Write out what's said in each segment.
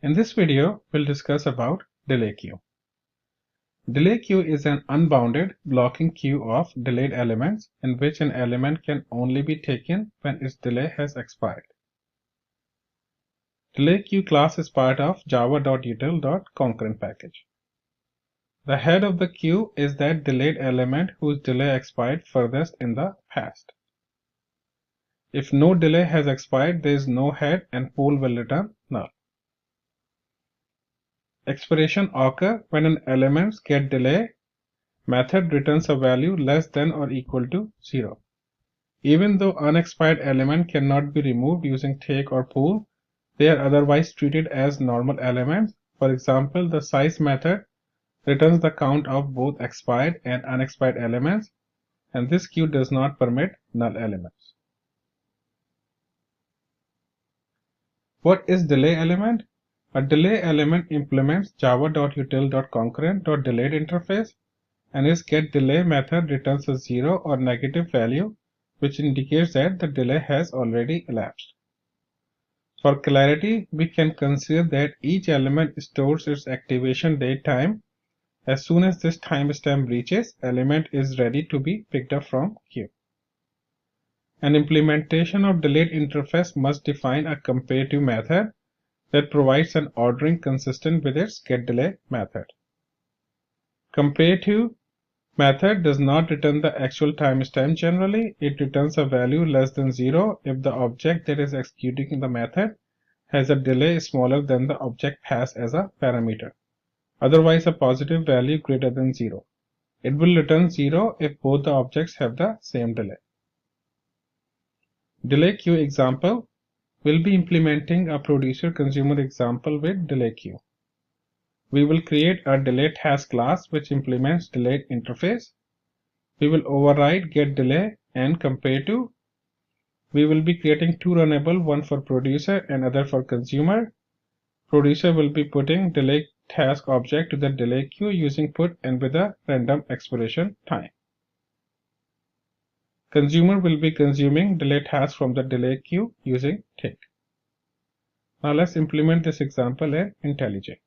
In this video, we'll discuss about delay queue. Delay queue is an unbounded blocking queue of delayed elements in which an element can only be taken when its delay has expired. Delay queue class is part of java.util.concurrent package. The head of the queue is that delayed element whose delay expired furthest in the past. If no delay has expired, there is no head and pool will return null. Expiration occurs when an element's getDelay method returns a value less than or equal to 0. Even though unexpired element cannot be removed using take or pool, they are otherwise treated as normal elements. For example, the size method returns the count of both expired and unexpired elements, and this queue does not permit null elements. What is delay element? A delay element implements java.util.concurrent.delayed interface, and its getDelay method returns a 0 or negative value, which indicates that the delay has already elapsed. For clarity, we can consider that each element stores its activation date time. As soon as this timestamp reaches, element is ready to be picked up from queue. An implementation of delayed interface must define a comparative method that provides an ordering consistent with its getDelay method. Comparative method does not return the actual timestamp generally. It returns a value less than 0 if the object that is executing the method has a delay smaller than the object passed as a parameter. Otherwise, a positive value greater than 0. It will return 0 if both the objects have the same delay. Delay queue example will be implementing a producer-consumer example with delay queue. We will create a delay task class which implements delayed interface. We will override getDelay and comparative. We will be creating two runnable, one for producer and other for consumer. Producer will be putting delay task object to the delay queue using put and with a random expiration time. Consumer will be consuming delay task from the delay queue using take. Now let's implement this example in IntelliJ.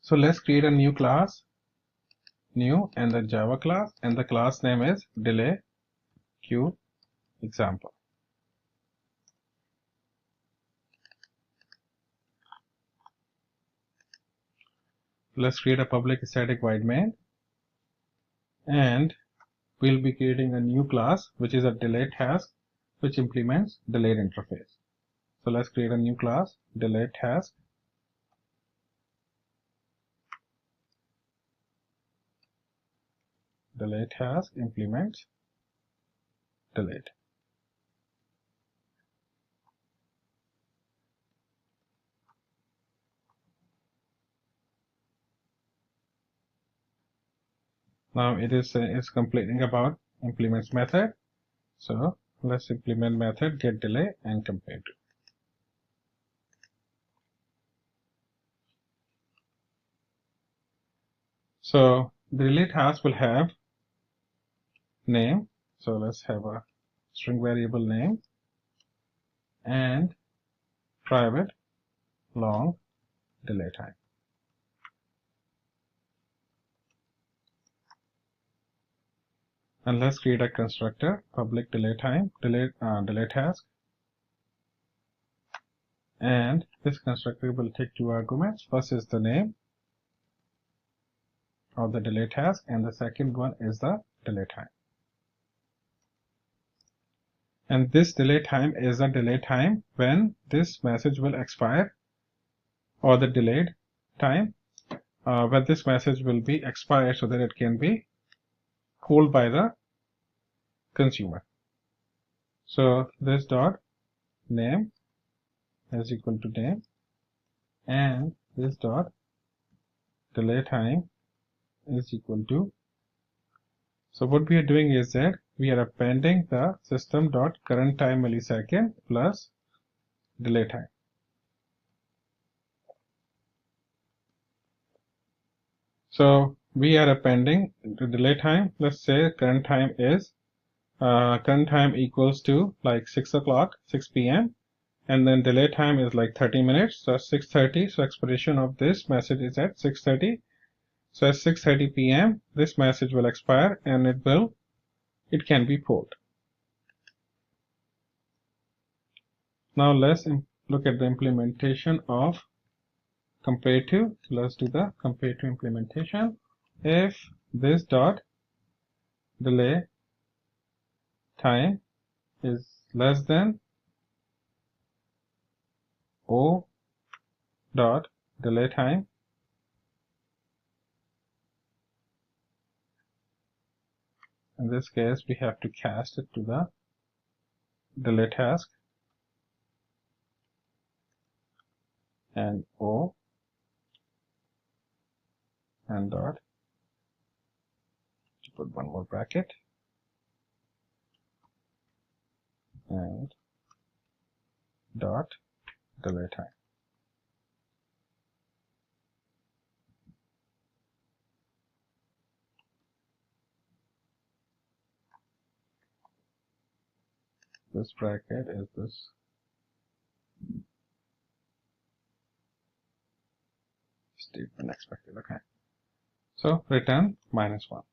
So let's create a new class, new, and the Java class, and the class name is delay queue example. Let's create a public static void main, and we'll be creating a new class which is a delay task which implements delayed interface. So let's create a new class, delay task. Delay task implements delayed. Now it is complaining about implements method. So let's implement method getDelay and compare to. So the delay task will have name. So let's have a string variable name and private long delay time. And let's create a constructor, public delay time, delay task. And this constructor will take two arguments. First is the name of the delay task, and the second one is the delay time. And this delay time is the delay time when this message will expire, or the delayed time when this message will be expired so that it can be called by the consumer. So this dot name is equal to name, and this dot delay time is equal to. So what we are doing is that we are appending the system dot current time millisecond plus delay time. So we are appending the delay time. Let's say current time is current time equals to like 6 o'clock, 6 p.m. and then delay time is like 30 minutes, so 6:30. So expiration of this message is at 6:30. So at 6:30 p.m. this message will expire and it can be pulled. Now let's look at the implementation of comparative. Let's do the comparative implementation. If this dot delay time is less than O dot delay time, in this case we have to cast it to the delay task, and O and dot, to put one more bracket, and dot delay time. This bracket is this statement expected. Okay, so return -1.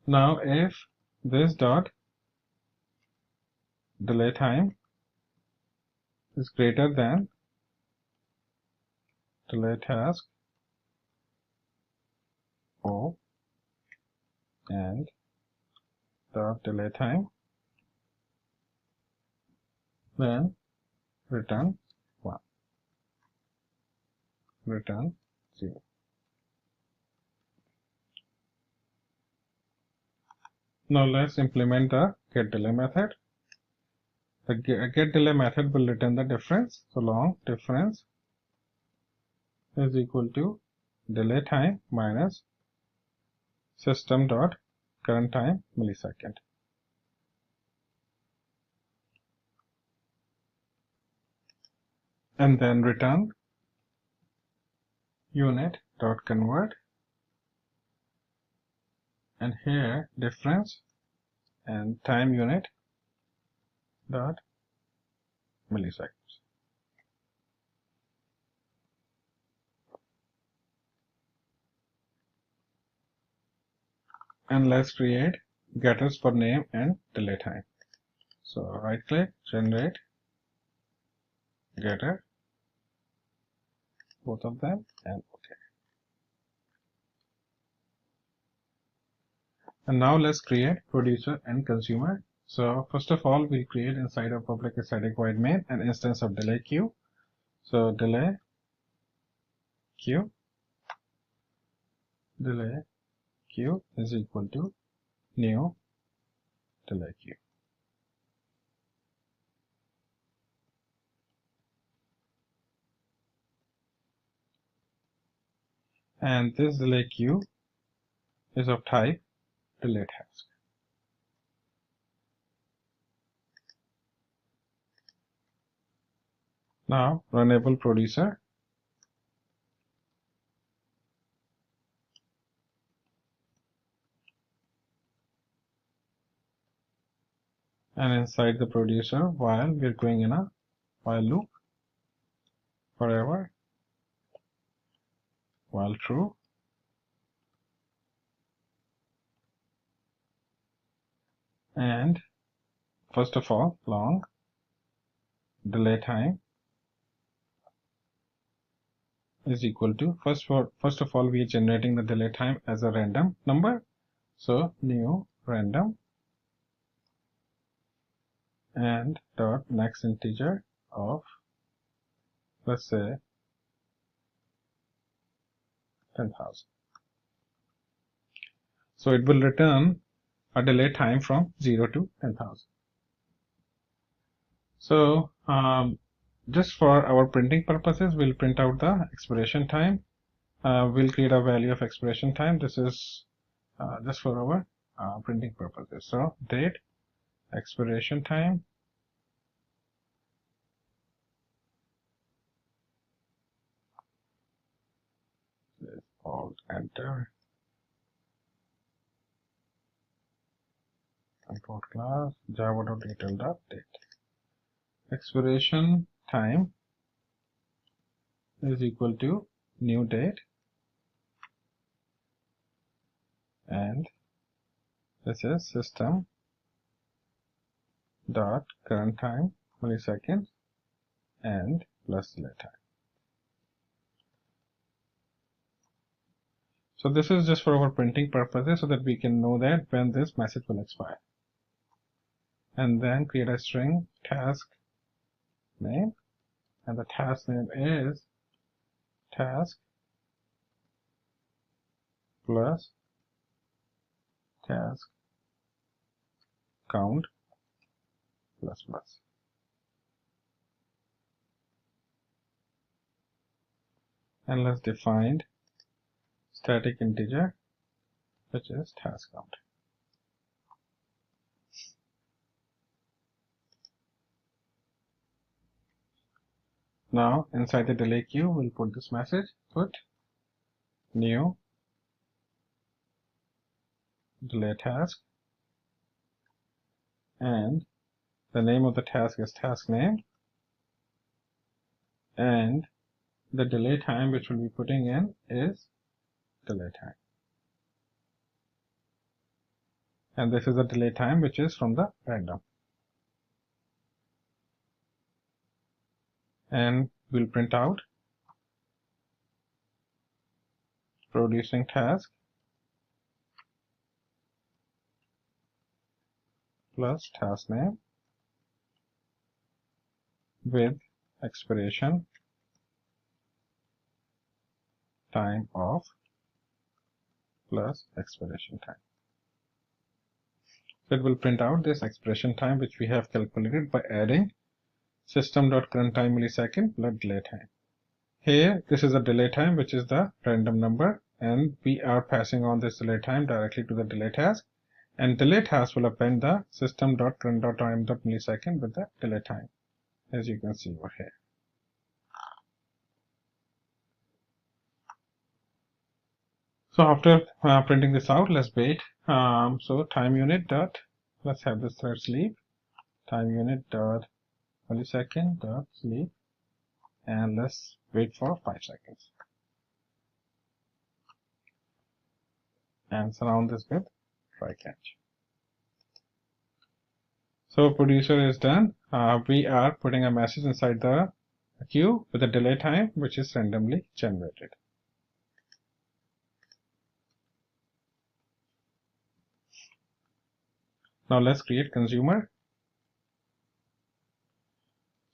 Now if this dot delay time is greater than delay task O and dot delay time, then return 1, return 0. Now let's implement the getDelay method. The getDelay method will return the difference. So long difference is equal to delay time minus system dot current time millisecond. And then return unit dot convert, and here difference and time unit dot milliseconds. And let's create getters for name and delay time. So right click, generate getter, both of them, and OK. And now let's create producer and consumer. So first of all, we'll create inside a public static void main an instance of delay queue. So delay queue is equal to new delay queue. And this delay queue is of type delay task. Now runnable producer, and inside the producer, while we're going in a while loop forever, while true, and first of all long delay time is equal to, first of all we are generating the delay time as a random number, so new random and dot next integer of, let's say, 10,000. So it will return a delay time from 0 to 10,000. So just for our printing purposes, we'll print out the expiration time. We'll create a value of expiration time. This is just for our printing purposes. So date expiration time Alt Enter, import class java.detail.date. Expiration time is equal to new date, and this is system dot current time milliseconds and plus delay time. So this is just for our printing purposes so that we can know that when this message will expire. And then create a string task name, and the task name is task plus task count plus plus. And let's define static integer, which is task count. Now inside the delay queue, we'll put this message, put new delay task, and the name of the task is task name, and the delay time which we'll be putting in is delay time. And this is the delay time which is from the random. And we'll print out producing task plus task name with expiration time of plus expiration time. So it will print out this expiration time which we have calculated by adding system.currentTime millisecond plus delay time. Here this is a delay time which is the random number, and we are passing on this delay time directly to the delay task, and delay task will append the system.current.time.millisecond with the delay time, as you can see over here. So after printing this out, let's wait. So time unit dot, let's have this thread sleep, time unit dot millisecond dot sleep, and let's wait for 5 seconds and surround this with try catch. So producer is done. We are putting a message inside the queue with a delay time which is randomly generated. Now let's create consumer.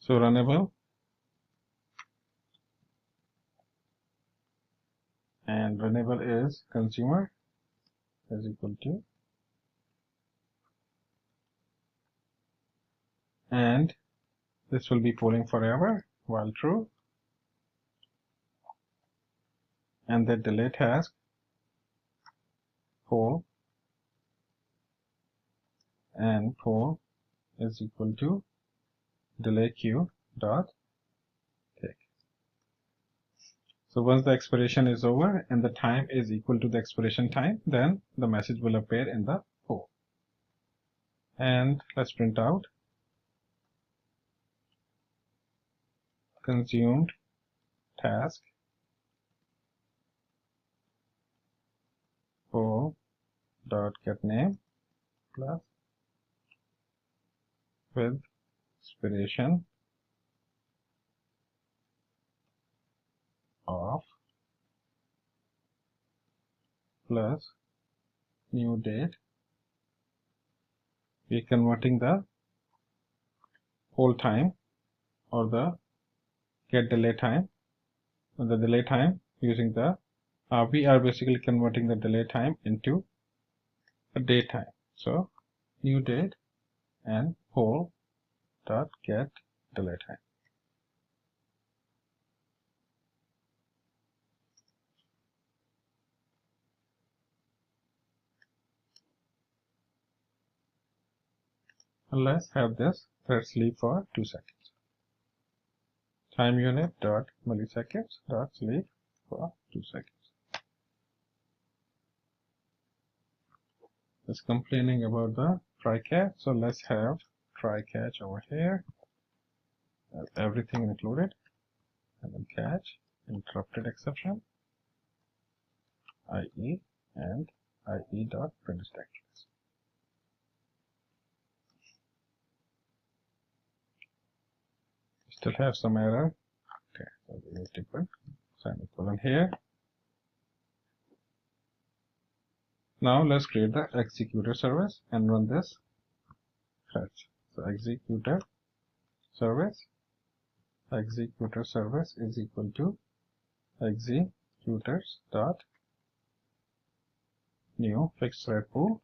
So runnable, and runnable is consumer is equal to, and this will be polling forever while true, and the delay task poll, and poll is equal to delay queue dot take. So once the expiration is over and the time is equal to the expiration time, then the message will appear in the poll. And let's print out consumed task poll dot get name plus with expiration of plus new date. We are converting the whole time or the get delay time, or the delay time using the we are basically converting the delay time into a date time. So new date and poll dot get delay time. And let's have this thread sleep for 2 seconds. Time unit dot milliseconds dot sleep for 2 seconds. It's complaining about the try catch. So let's have try catch over here, everything included, and then catch interrupted exception IE and IE dot print stack trace. Still have some error. Okay, so we will put semicolon here. Now let's create the executor service and run this fetch. So executor service is equal to executors dot new fixed thread pool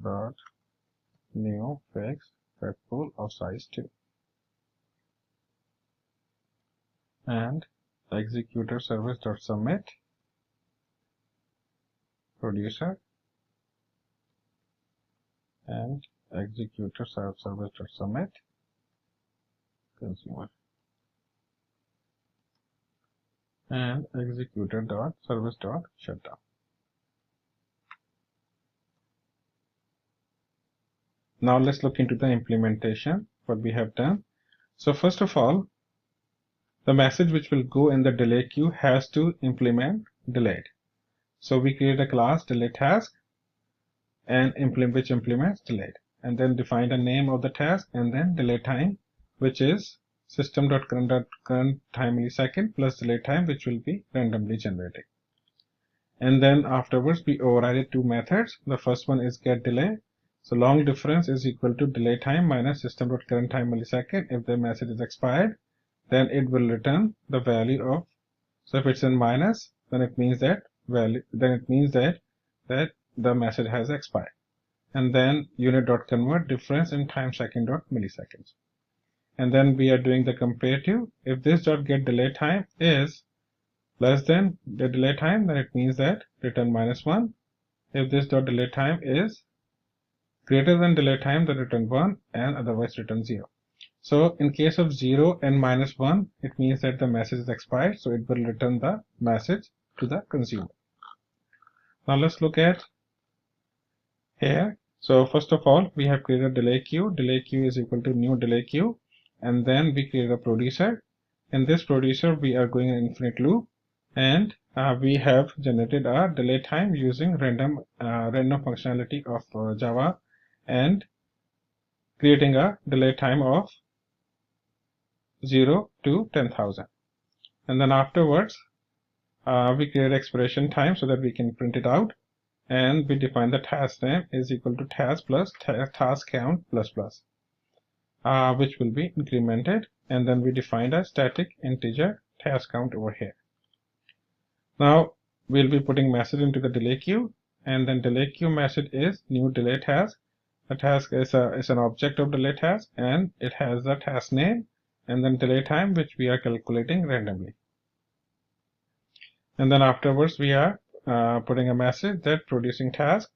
dot new fixed thread pool of size 2, and executor service dot submit producer and executor service dot submit consumer and executor dot service dot shutdown. Now let's look into the implementation, what we have done. So first of all, the message which will go in the delay queue has to implement delayed. So we create a class delay task and which implements delayed, and then define the name of the task and then delay time, which is system.current time millisecond plus delay time, which will be randomly generated. And then afterwards we override two methods. The first one is get delay. So long difference is equal to delay time minus system.current time millisecond. If the message is expired, then it will return the value of, so if it's in minus, then it means that that the message has expired. And then unit.convert difference in time second dot milliseconds. And then we are doing the comparative. If this dot get delay time is less than the delay time, then it means that return -1. If this dot delay time is greater than delay time, then return 1, and otherwise return 0. So in case of 0 and -1, it means that the message is expired, so it will return the message to the consumer. Now let's look at here. So first of all, we have created a delay queue. Delay queue is equal to new delay queue, and then we create a producer. In this producer, we are going in infinite loop, and we have generated a delay time using random functionality of Java, and creating a delay time of 0 to 10,000. And then afterwards, we create expiration time so that we can print it out, and we define the task name is equal to task plus task count plus plus, which will be incremented, and then we defined a static integer task count over here. Now we'll be putting message into the delay queue, and then delay queue message is new delay task. The task is an object of delay task, and it has the task name and then delay time, which we are calculating randomly. And then afterwards we are putting a message that producing task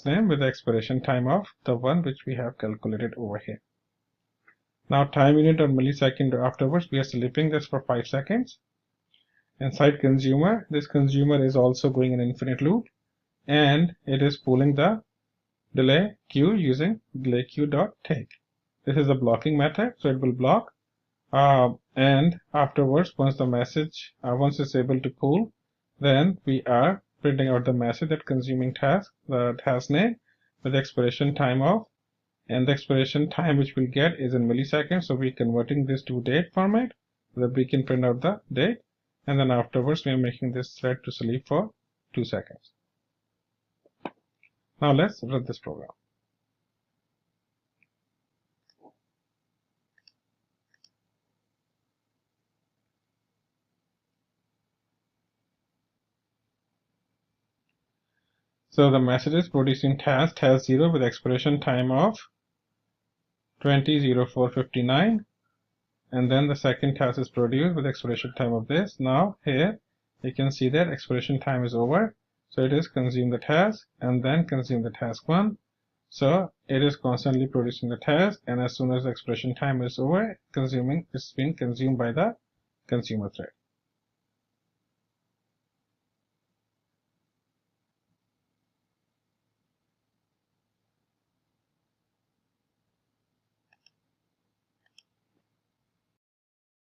name with the expiration time of the one which we have calculated over here. Now time unit or millisecond afterwards, we are sleeping this for 5 seconds. Inside consumer, this consumer is also going in infinite loop, and it is pulling the delay queue using delay queue.take. This is a blocking method, so it will block, and afterwards once the message once it's able to pull, then we are printing out the message that consuming task, the task name with expiration time of, and the expiration time which we'll get is in milliseconds, so we're converting this to date format so that we can print out the date, and then afterwards we are making this thread to sleep for 2 seconds. Now let's run this program. So the message is producing task 0 with expiration time of 20:04:59, and then the second task is produced with expiration time of this. Now here you can see that expiration time is over, so it is consume the task and then consume the task 1. So it is constantly producing the task, and as soon as the expiration time is over, it's being consumed by the consumer thread.